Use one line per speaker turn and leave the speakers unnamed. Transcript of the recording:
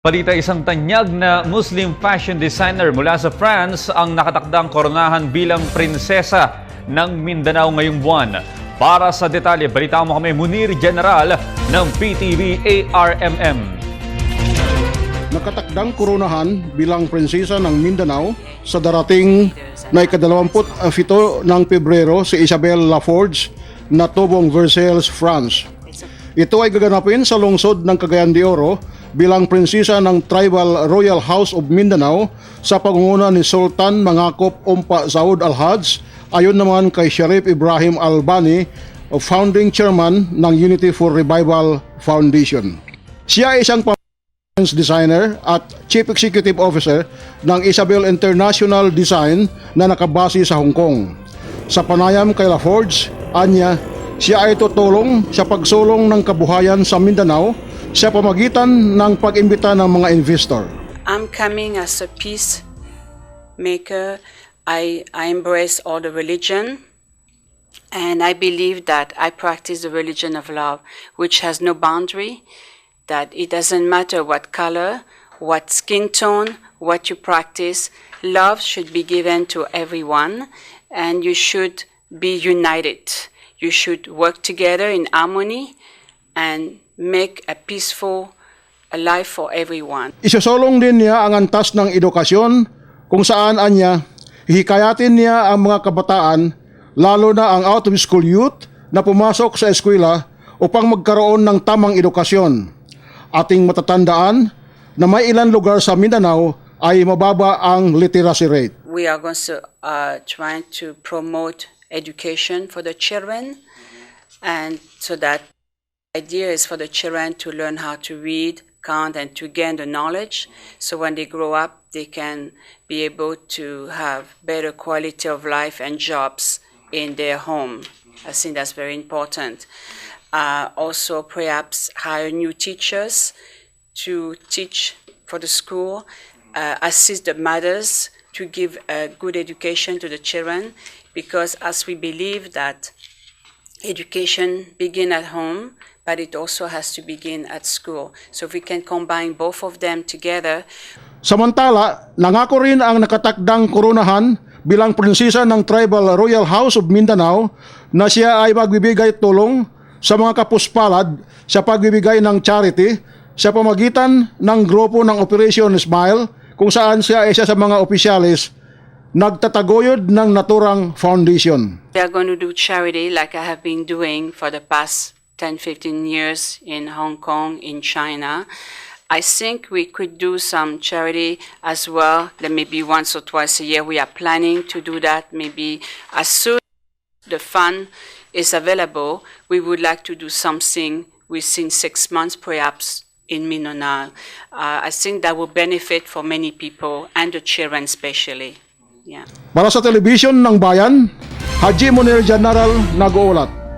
Balita, isang tanyag na Muslim fashion designer mula sa France ang nakatakdang koronahan bilang prinsesa ng Mindanao ngayong buwan. Para sa detalye, balita mo kami Munir General ng PTV ARMM.
Nakatakdang koronahan bilang prinsesa ng Mindanao sa darating na ika-27 ng Pebrero si Isabelle Laforge na tubong Versailles, France. Ito ay gaganapin sa lungsod ng Cagayan de Oro bilang prinsesa ng Tribal Royal House of Mindanao sa pangunguna ni Sultan Mangakop Umpa Saud Al-Haj, ayon naman kay Sharif Ibrahim Albani, founding chairman ng Unity for Revival Foundation. Siya ay isang designer at Chief Executive Officer ng Isabelle International Design na nakabase sa Hong Kong. Sa panayam kay Laforge, anya, siya ay tutulong sa pagsulong ng kabuhayan sa Mindanao sa pamagitan ng pag-imbita ng mga investor.
I'm coming as a peacemaker. I embrace all the religion, and I believe that I practice the religion of love, which has no boundary, that it doesn't matter what color, what skin tone, what you practice. Love should be given to everyone, and you should be united. You should work together in harmony and make a peaceful life for everyone.
Isasolong din niya ang antas ng edukasyon kung saan anya hikayatin niya ang mga kabataan, lalo na ang out-of-school youth na pumasok sa eskwela upang magkaroon ng tamang edukasyon. Ating matatandaan na may ilang lugar sa Mindanao ay mababa ang literacy rate.
We are going to trying to promote education for the children, and so that idea is for the children to learn how to read, count, and to gain the knowledge, so when they grow up they can be able to have better quality of life and jobs in their home. I think that's very important. Also perhaps hire new teachers to teach for the school, assist the mothers to give a good education to the children, because as we believe that education begins at home, but it also has to begin at school. So if we can combine both of them together.
Samantala, nangako rin ang nakatakdang koronahan bilang prinsesa ng Tribal Royal House of Mindanao na siya ay magbibigay tulong sa mga kapuspalad sa pagbibigay ng charity sa pamagitan ng grupo ng Operation Smile, kung saan siya ay isa sa mga opisyalis nagtataguyod ng naturang foundation.
We are going to do charity like I have been doing for the past 10-15 years in Hong Kong, in China. I think we could do some charity as well, that maybe once or twice a year. We are planning to do that maybe as soon as the fund is available. We would like to do something within 6 months perhaps in Mindanao. I think that will benefit for many people and the children especially. Yeah.
Para sa telebisyon ng bayan, Haji Munir General nag-uulat.